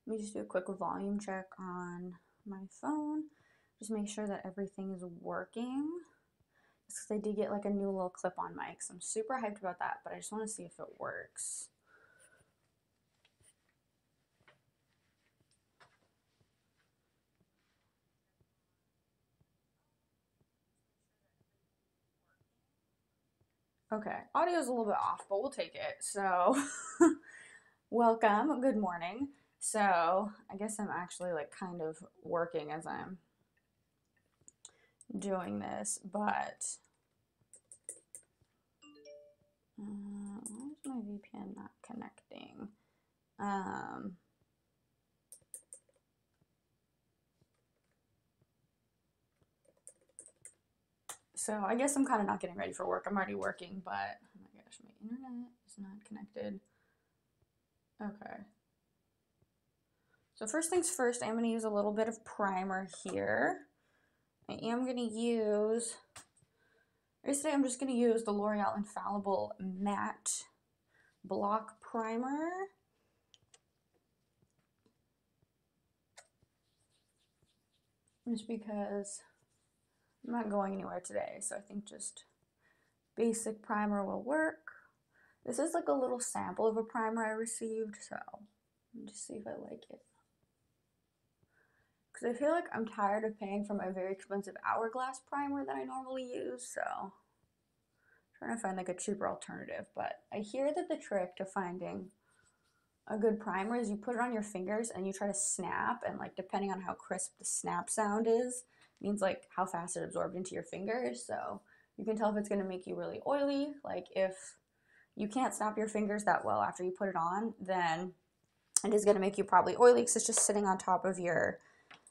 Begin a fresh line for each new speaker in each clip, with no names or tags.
Let me just do a quick volume check on my phone. Just make sure that everything is working. Just because I did get like a new little clip-on mic, so I'm super hyped about that, but I just want to see if it works. Okay, audio is a little bit off, but we'll take it. So, welcome, good morning. So, I guess I'm actually like kind of working as I'm doing this, but why is my VPN not connecting? So I guess I'm kind of not getting ready for work. I'm already working, but oh my gosh, my internet is not connected. Okay. So first things first, I'm going to use a little bit of primer here. I am going to use, today I'm just going to use the L'Oreal Infallible Matte Block Primer. Just because I'm not going anywhere today, so I think just basic primer will work. This is like a little sample of a primer I received, so let me just see if I like it. Because I feel like I'm tired of paying for my very expensive Hourglass primer that I normally use, so I'm trying to find like a cheaper alternative. But I hear that the trick to finding a good primer is you put it on your fingers and you try to snap, and like depending on how crisp the snap sound is, means like how fast it absorbed into your fingers. So you can tell if it's going to make you really oily. Like if you can't snap your fingers that well after you put it on, then it is going to make you probably oily because it's just sitting on top of your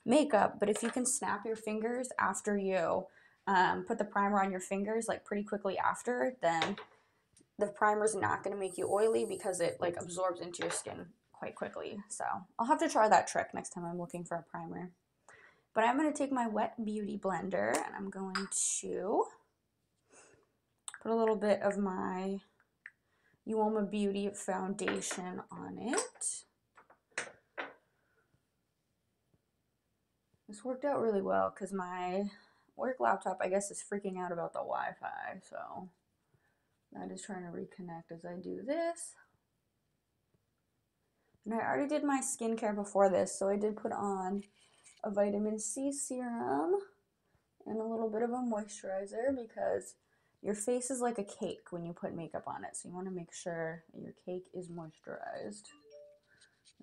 makeup. But if you can snap your fingers after you put the primer on your fingers like pretty quickly after, then the primer is not going to make you oily because it like absorbs into your skin quite quickly. So I'll have to try that trick next time I'm looking for a primer. But I'm going to take my Wet Beauty blender and I'm going to put a little bit of my Uoma Beauty foundation on it. This worked out really well because my work laptop, I guess, is freaking out about the Wi-Fi, so that is trying to reconnect as I do this. And I already did my skincare before this, so I did put on a vitamin C serum and a little bit of a moisturizer because your face is like a cake when you put makeup on it, so you want to make sure that your cake is moisturized,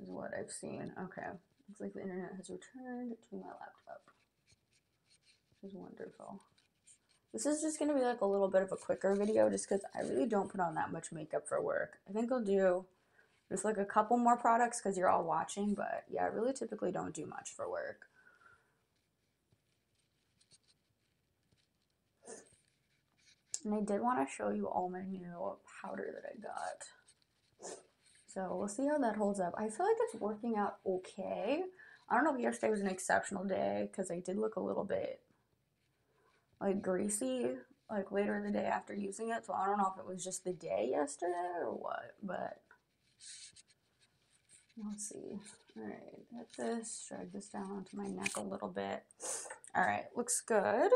is what I've seen. Okay, looks like the internet has returned to my laptop. This is wonderful. This is just going to be like a little bit of a quicker video just because I really don't put on that much makeup for work. I think I'll do just like a couple more products because you're all watching, but yeah, I really typically don't do much for work. And I did want to show you all my new powder that I got. So we'll see how that holds up. I feel like it's working out okay. I don't know if yesterday was an exceptional day because I did look a little bit like greasy like later in the day after using it. So I don't know if it was just the day yesterday or what, but let's see. All right, get this, drag this down onto my neck a little bit. All right, looks good.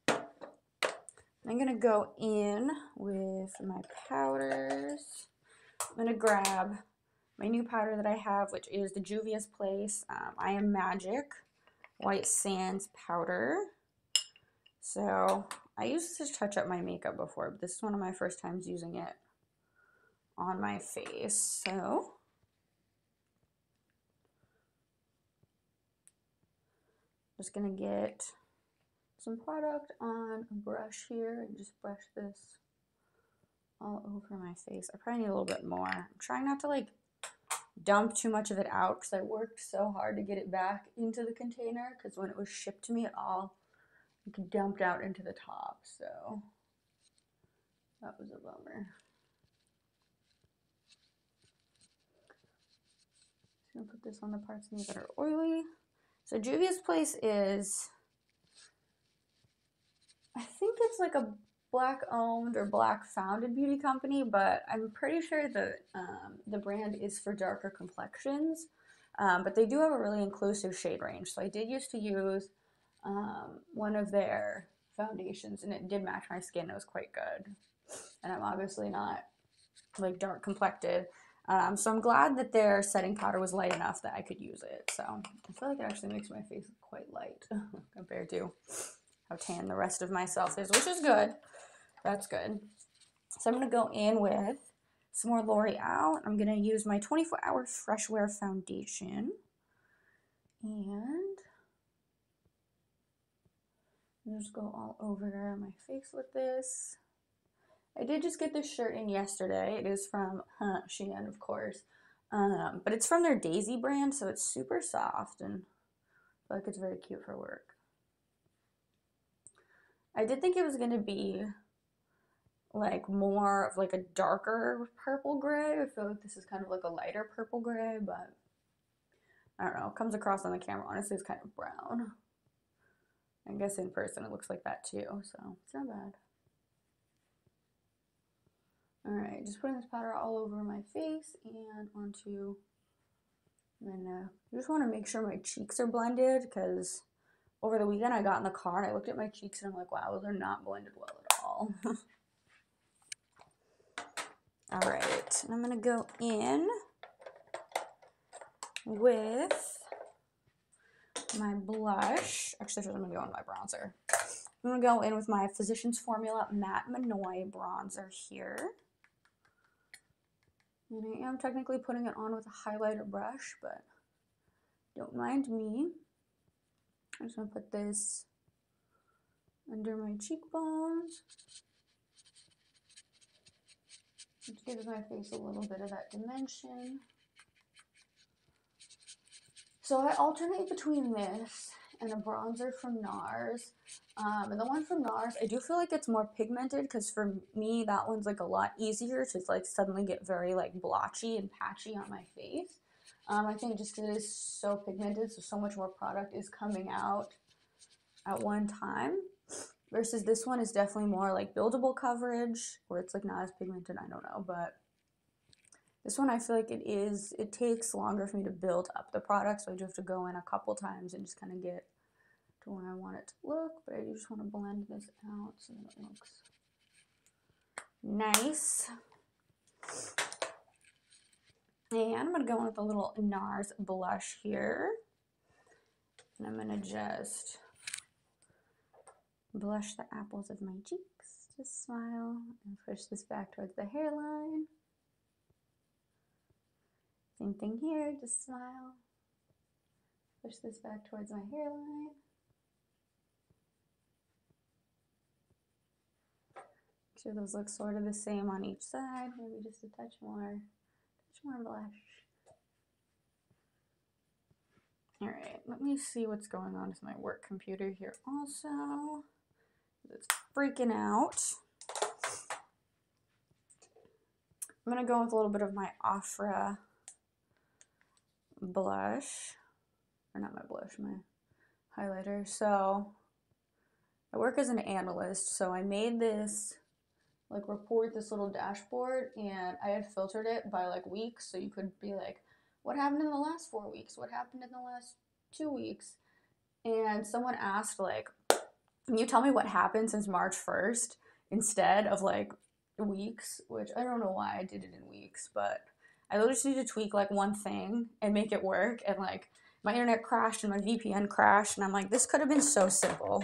I'm gonna go in with my powders. I'm gonna grab my new powder that I have, which is the Juvia's Place I Am Magic White Sands powder. So I used this to touch up my makeup before, but this is one of my first times using it on my face. So just gonna get some product on a brush here and just brush this all over my face. I probably need a little bit more. I'm trying not to like dump too much of it out because I worked so hard to get it back into the container because when it was shipped to me it all dumped out into the top, so that was a bummer. Just gonna put this on the parts of me that are oily. So Juvia's Place is, I think it's like a black owned or black founded beauty company, but I'm pretty sure that the brand is for darker complexions. But they do have a really inclusive shade range. So I did used to use one of their foundations, and it did match my skin. It was quite good. And I'm obviously not like dark complected. So I'm glad that their setting powder was light enough that I could use it. So I feel like it actually makes my face quite light compared to how tan the rest of myself is, which is good. That's good. So I'm going to go in with some more L'Oreal. I'm going to use my 24-hour Fresh Wear foundation. And just go all over my face with this. I did just get this shirt in yesterday. It is from Shein, of course. But it's from their Daisy brand, so it's super soft and I feel like it's very cute for work. I did think it was going to be like more of like a darker purple gray. I feel like this is kind of like a lighter purple gray, but I don't know. It comes across on the camera. Honestly, it's kind of brown. I guess in person it looks like that too, so it's not bad. Alright, just putting this powder all over my face and onto my neck. I just want to make sure my cheeks are blended because over the weekend I got in the car and I looked at my cheeks and I'm like, wow, they're not blended well at all. Alright, I'm going to go in with my blush. Actually, first I'm going to go in my bronzer. I'm going to go in with my Physicians Formula Matte Manoy bronzer here. And I am technically putting it on with a highlighter brush, but don't mind me. I'm just going to put this under my cheekbones. Which gives my face a little bit of that dimension. So I alternate between this and a bronzer from Nars. And the one from Nars, I do feel like it's more pigmented because for me, that one's like a lot easier to like suddenly get very like blotchy and patchy on my face. I think just because it is so pigmented, so much more product is coming out at one time. Versus this one is definitely more like buildable coverage, where it's like not as pigmented, I don't know, but this one I feel like it takes longer for me to build up the product, so I do have to go in a couple times and just kind of get to where I want it to look, but I just want to blend this out so that it looks nice. And I'm going to go in with a little Nars blush here. And I'm going to just blush the apples of my cheeks. Just smile and push this back towards the hairline. Same thing here, just smile. Push this back towards my hairline. Make sure those look sort of the same on each side. Maybe just a touch more blush. Alright, let me see what's going on with my work computer here also. It's freaking out. I'm going to go with a little bit of my Ofra blush. Or not my blush, my highlighter. So, I work as an analyst, so I made this like report, this little dashboard, and I had filtered it by like weeks, so you could be like, what happened in the last 4 weeks? What happened in the last 2 weeks? And someone asked like, can you tell me what happened since March 1st instead of like weeks? Which I don't know why I did it in weeks, but I literally just need to tweak like one thing and make it work. And like my internet crashed and my VPN crashed, and I'm like, this could have been so simple.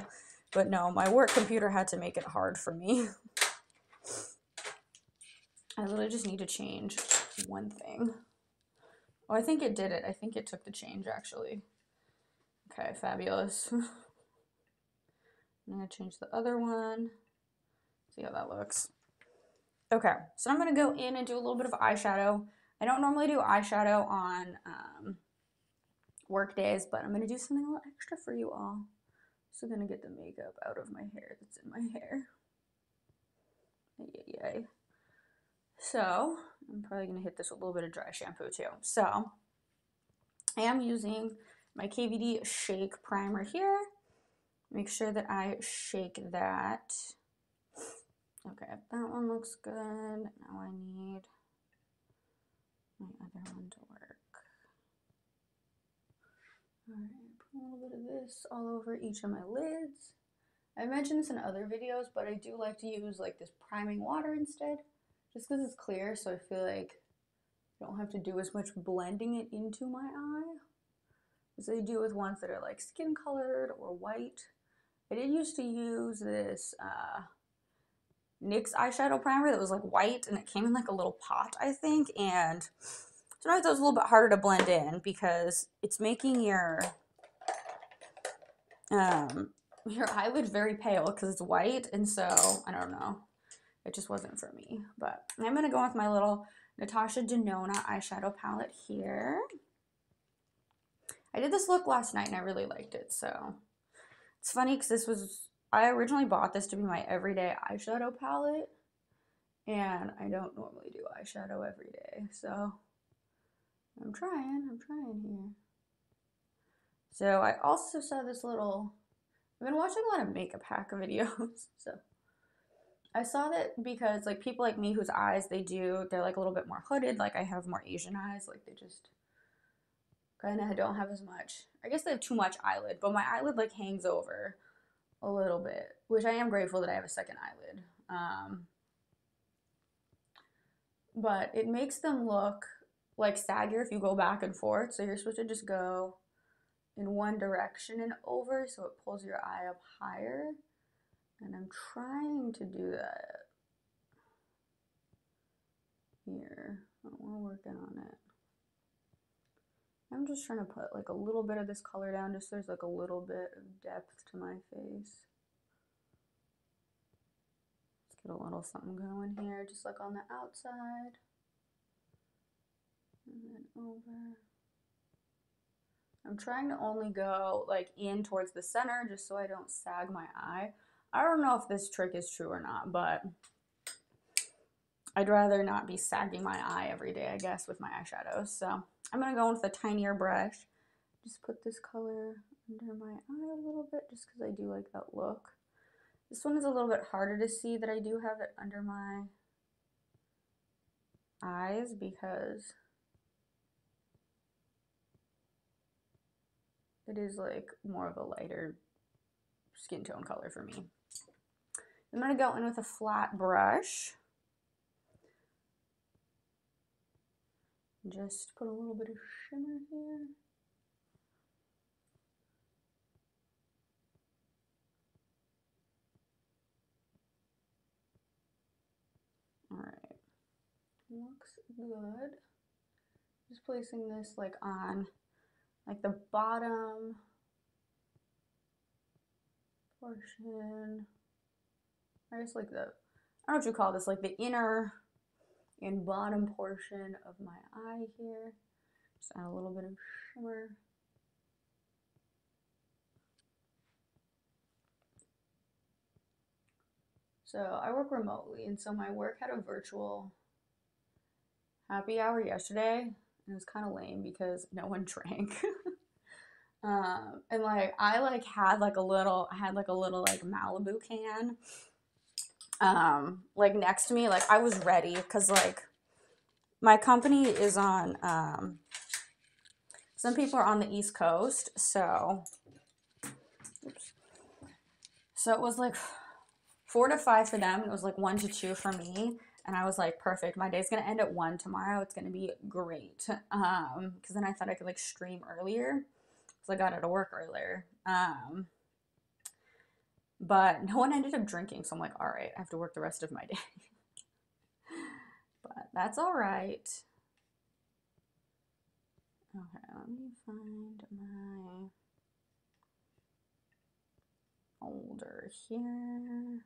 But no, my work computer had to make it hard for me. I literally just need to change one thing. Oh, I think it did it. I think it took the change actually. Okay, fabulous. I'm gonna change the other one. See how that looks. Okay, so I'm gonna go in and do a little bit of eyeshadow. I don't normally do eyeshadow on work days, but I'm gonna do something a little extra for you all. So gonna get the makeup out of my hair that's in my hair. Yay. So, I'm probably going to hit this with a little bit of dry shampoo too. So, I am using my KVD Shake Primer here. Make sure that I shake that. Okay, that one looks good. Now I need my other one to work. Alright, put a little bit of this all over each of my lids. I mentioned this in other videos, but I do like to use like this priming water instead, just because it's clear, so I feel like I don't have to do as much blending it into my eye as I do with ones that are like skin colored or white. I did used to use this NYX eyeshadow primer that was like white, and it came in like a little pot, I think, and sometimes it was a little bit harder to blend in because it's making your eyelid very pale because it's white, and so I don't know, it just wasn't for me. But I'm gonna go with my little Natasha Denona eyeshadow palette here. I did this look last night and I really liked it, so it's funny because I originally bought this to be my everyday eyeshadow palette, and I don't normally do eyeshadow every day, so I'm trying here. So I also saw this little, I've been watching a lot of makeup hack videos, so I saw that because like people like me whose eyes they're like a little bit more hooded, like I have more Asian eyes, like they just kind of don't have as much, I guess they have too much eyelid, but my eyelid like hangs over a little bit, which I am grateful that I have a second eyelid. But it makes them look like saggier if you go back and forth, so you're supposed to just go in one direction and over, so it pulls your eye up higher, and I'm trying to do that here. We're working on it. I'm just trying to put like a little bit of this color down just so there's like a little bit of depth to my face. Let's get a little something going here, just like on the outside. And then over. I'm trying to only go like in towards the center just so I don't sag my eye. I don't know if this trick is true or not, but I'd rather not be sagging my eye every day, I guess, with my eyeshadows. So I'm going to go in with a tinier brush. Just put this color under my eye a little bit just because I do like that look. This one is a little bit harder to see that I do have it under my eyes because it is like more of a lighter skin tone color for me. I'm going to go in with a flat brush. Just put a little bit of shimmer here. All right, looks good. Just placing this like on like the bottom portion. I guess like the, I don't know what you call this, like the inner and bottom portion of my eye here. Just add a little bit of shimmer. So I work remotely, and so my work had a virtual happy hour yesterday, and it was kind of lame because no one drank. And like I had like a little like Malibu can like next to me, like I was ready because like my company is on some people are on the East Coast, so it was like 4 to 5 for them, and it was like 1 to 2 for me. And I was like, perfect. My day's gonna end at 1 tomorrow. It's gonna be great. Because then I thought I could like stream earlier, because I got out of work earlier. But no one ended up drinking, so I'm like, all right, I have to work the rest of my day. But that's all right. Okay, let me find my folder here.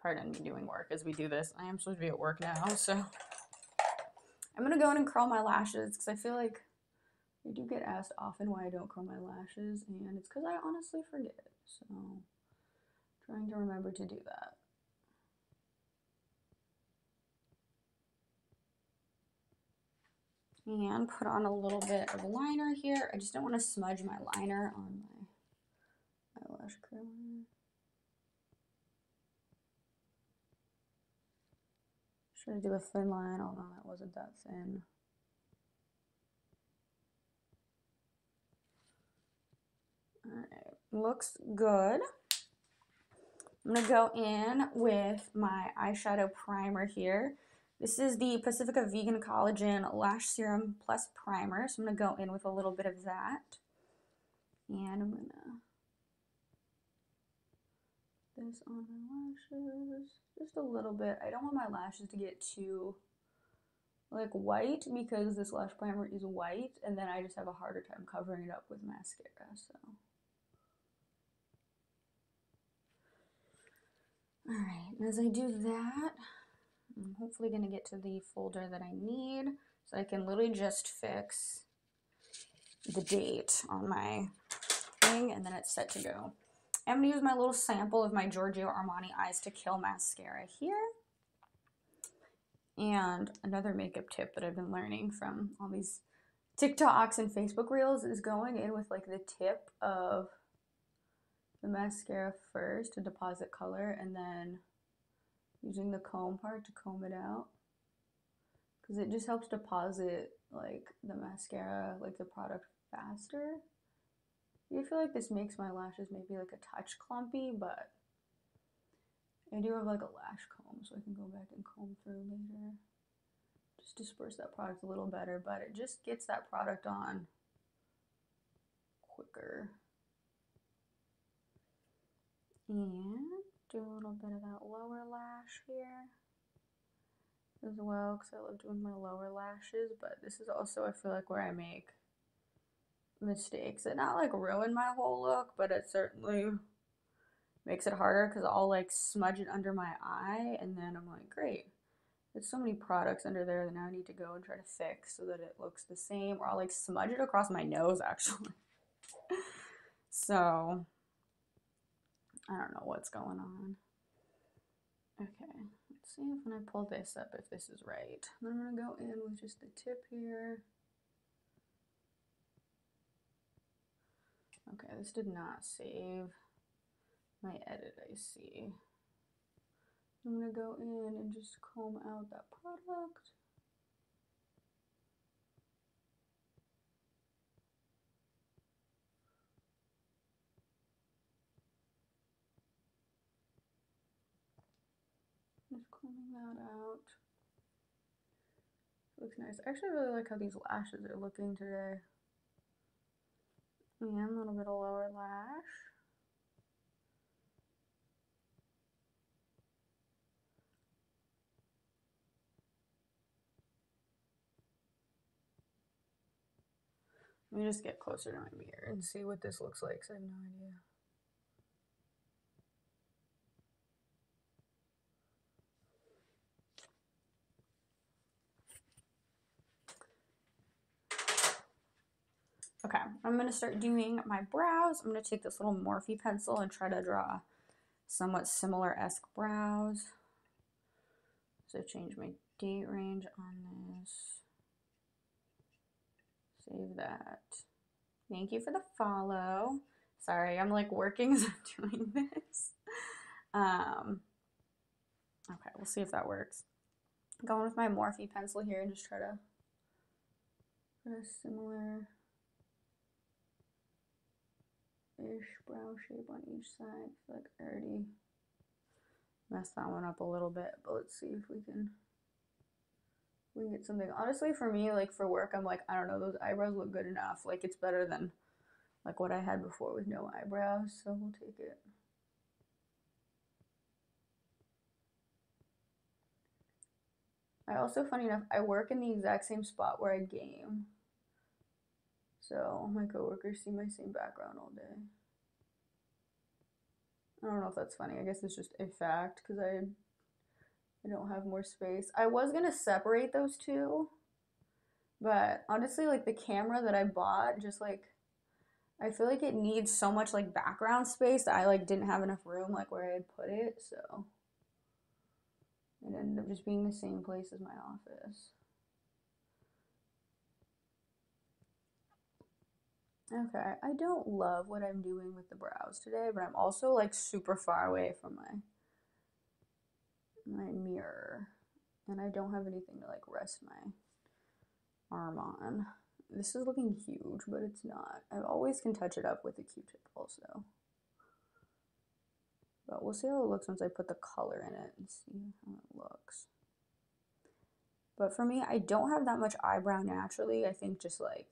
Pardon me doing work as we do this. I am supposed to be at work now, so I'm gonna go in and curl my lashes because I feel like I do get asked often why I don't curl my lashes, and it's because I honestly forget. So trying to remember to do that. And put on a little bit of liner here. I just don't want to smudge my liner on my eyelash curler. Try to do a thin line, although that wasn't that thin. Alright, looks good. I'm going to go in with my eyeshadow primer here. This is the Pacifica Vegan Collagen Lash Serum Plus Primer. So I'm going to go in with a little bit of that. And I'm going to put this on my lashes. Just a little bit. I don't want my lashes to get too like white because this lash primer is white. And then I just have a harder time covering it up with mascara. So. Alright, as I do that, I'm hopefully going to get to the folder that I need, so I can literally just fix the date on my thing, and then it's set to go. I'm going to use my little sample of my Giorgio Armani Eyes to Kill mascara here. And another makeup tip that I've been learning from all these TikToks and Facebook Reels is going in with like the tip of the mascara first to deposit color, and then using the comb part to comb it out, because it just helps deposit like the mascara, like the product, faster. I feel like this makes my lashes maybe like a touch clumpy, but I do have like a lash comb, so I can go back and comb through later. Just disperse that product a little better, but it just gets that product on quicker. And do a little bit of that lower lash here as well, because I love doing my lower lashes, but this is also, I feel like, where I make mistakes. It not like ruin my whole look, but it certainly makes it harder because I'll like smudge it under my eye, and then I'm like, great, there's so many products under there that now I need to go and try to fix so that it looks the same, or I'll like smudge it across my nose actually. So I don't know what's going on. Okay, let's see if when I pull this up, if this is right. Then I'm gonna go in with just the tip here. Okay, this did not save my edit, I see. I'm gonna go in and just comb out that product. Just combing that out. Looks nice. I actually really like how these lashes are looking today. And a little bit of lower lash. Let me just get closer to my mirror and see what this looks like, because I have no idea. Okay, I'm going to start doing my brows. I'm going to take this little Morphe pencil and try to draw somewhat similar-esque brows. So change my date range on this. Save that. Thank you for the follow. Sorry, I'm like working as I'm doing this. Okay, we'll see if that works. I'm going with my Morphe pencil here and just try to put a similar-ish brow shape on each side. I feel like I already messed that one up a little bit, but let's see if we can get something. Honestly, for me, like for work, I'm like, I don't know, those eyebrows look good enough. Like it's better than like what I had before with no eyebrows, so we'll take it. I also, funny enough, I work in the exact same spot where I game. So my coworkers see my same background all day. I don't know if that's funny. I guess it's just a fact because I don't have more space. I was gonna separate those two, but honestly, like the camera that I bought, just like I feel like it needs so much like background space that I like didn't have enough room like where I had put it, so it ended up just being the same place as my office. Okay, I don't love what I'm doing with the brows today, but I'm also like super far away from my mirror. And I don't have anything to like rest my arm on. This is looking huge, but it's not. I always can touch it up with a Q-tip also. But we'll see how it looks once I put the color in it and see how it looks. But for me, I don't have that much eyebrow naturally. I think just like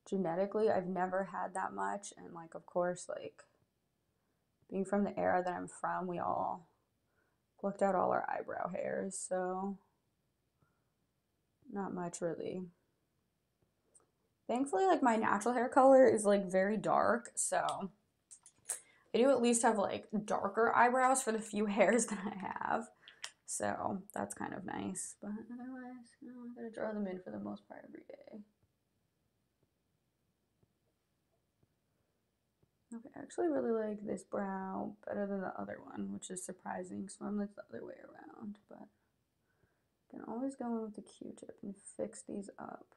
genetically, I've never had that much. And like, of course, like being from the era that I'm from, we all plucked out all our eyebrow hairs. So not much really. Thankfully, like my natural hair color is like very dark. So I do at least have like darker eyebrows for the few hairs that I have. So that's kind of nice. But otherwise, you know, I'm going to draw them in for the most part every day. Okay, I actually really like this brow better than the other one, which is surprising. So I'm like the other way around. But I can always go in with the Q-tip and fix these up.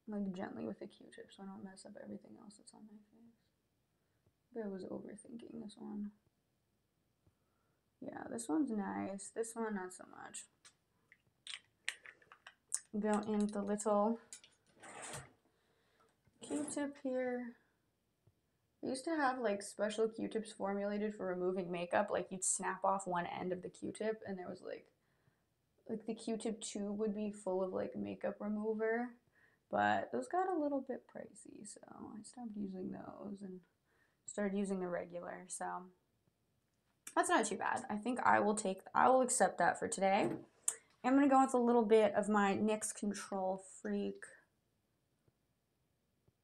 Like gently with the Q-tip so I don't mess up everything else that's on my face. I was overthinking this one. Yeah, this one's nice. This one, not so much. Go in with the little Q-tip here. I used to have like special Q-tips formulated for removing makeup. Like you'd snap off one end of the Q-tip and there was like the Q-tip tube would be full of like makeup remover. But those got a little bit pricey, so I stopped using those and started using the regular. So that's not too bad. I think I will accept that for today. I'm going to go with a little bit of my NYX Control Freak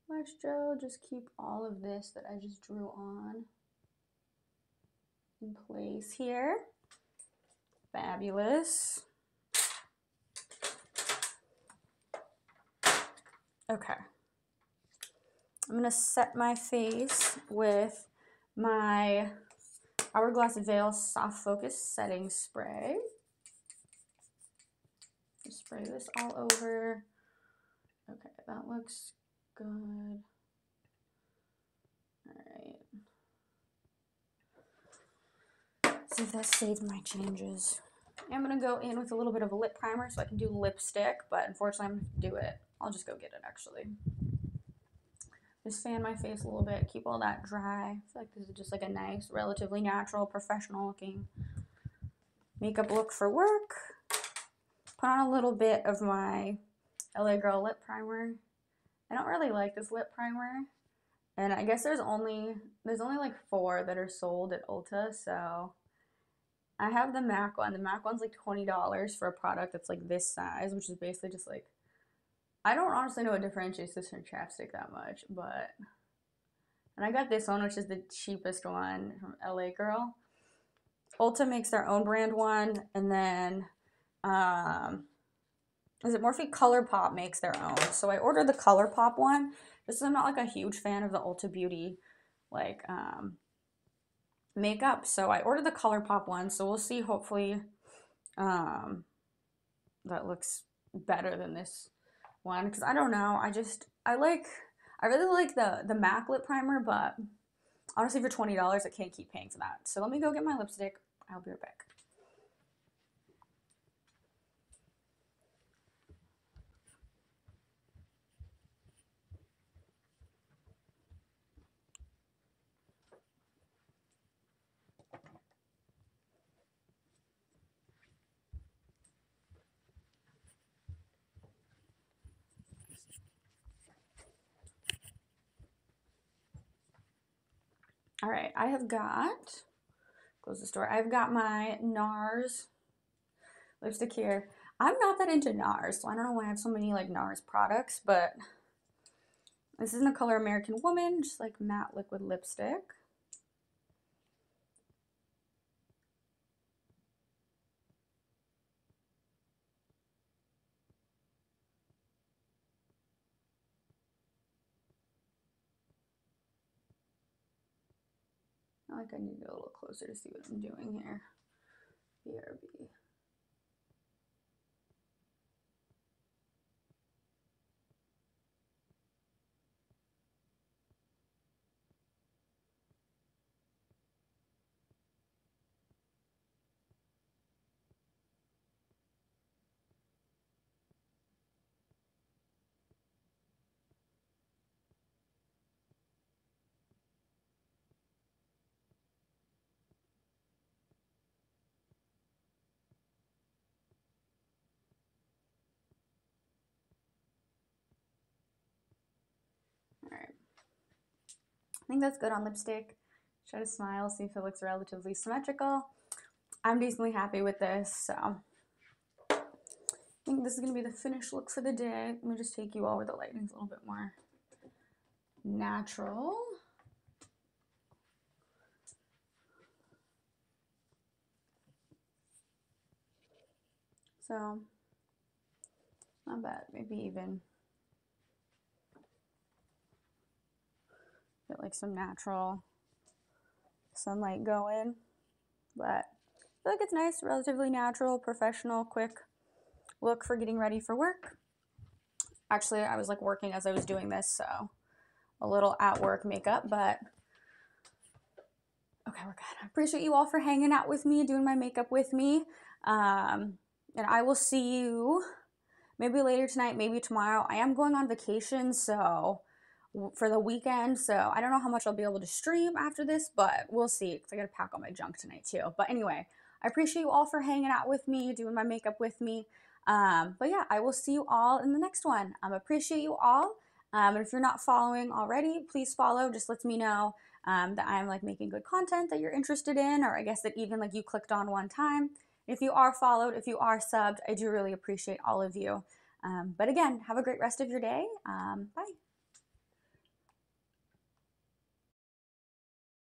lash gel. Just keep all of this that I just drew on in place here. Fabulous. Okay. I'm going to set my face with my Hourglass Veil Soft Focus Setting Spray. Just spray this all over. Okay, that looks good. Alright. See if that saves my changes. I'm going to go in with a little bit of a lip primer so I can do lipstick, but unfortunately I'm going to do it. I'll just go get it actually. Just fan my face a little bit, keep all that dry. I feel like this is just like a nice, relatively natural, professional looking makeup look for work. Put on a little bit of my LA Girl lip primer. I don't really like this lip primer. And I guess there's only like 4 that are sold at Ulta, so I have the MAC one. The MAC one's like $20 for a product that's like this size, which is basically just like, I don't honestly know what differentiates this from chapstick that much, but, and I got this one, which is the cheapest one from LA Girl. Ulta makes their own brand one, and then, is it Morphe ColourPop makes their own. So I ordered the ColourPop one. Just I'm not like a huge fan of the Ulta Beauty, like, makeup. So I ordered the ColourPop one. So we'll see, hopefully, that looks better than this one. Because I don't know. I really like the MAC lip primer, but honestly for $20, I can't keep paying for that. So let me go get my lipstick. I'll be right back. All right, I have got, close the store, I've got my Nars lipstick here. I'm not that into Nars, so I don't know why I have so many like Nars products, but this is in the color American Woman, just like matte liquid lipstick. I feel like I need to go a little closer to see what I'm doing here. BRB. think that's good on lipstick. Try to smile, see if it looks relatively symmetrical. I'm decently happy with this, so I think this is going to be the finished look for the day. Let me just take you all where the lighting's a little bit more natural. So, not bad. Maybe even get like some natural sunlight going. But I feel like it's nice, relatively natural, professional, quick look for getting ready for work. Actually, I was like working as I was doing this, so a little at work makeup, but okay, we're good. I appreciate you all for hanging out with me, doing my makeup with me. And I will see you maybe later tonight, maybe tomorrow. I am going on vacation, so for the weekend, so I don't know how much I'll be able to stream after this, but we'll see, because I gotta pack all my junk tonight too. But anyway, I appreciate you all for hanging out with me, doing my makeup with me. But yeah, I will see you all in the next one. Appreciate you all. And if you're not following already, please follow. Just lets me know that I'm like making good content that you're interested in, or I guess that even like you clicked on one time. If you are followed, if you are subbed, I do really appreciate all of you. But again, have a great rest of your day. Bye.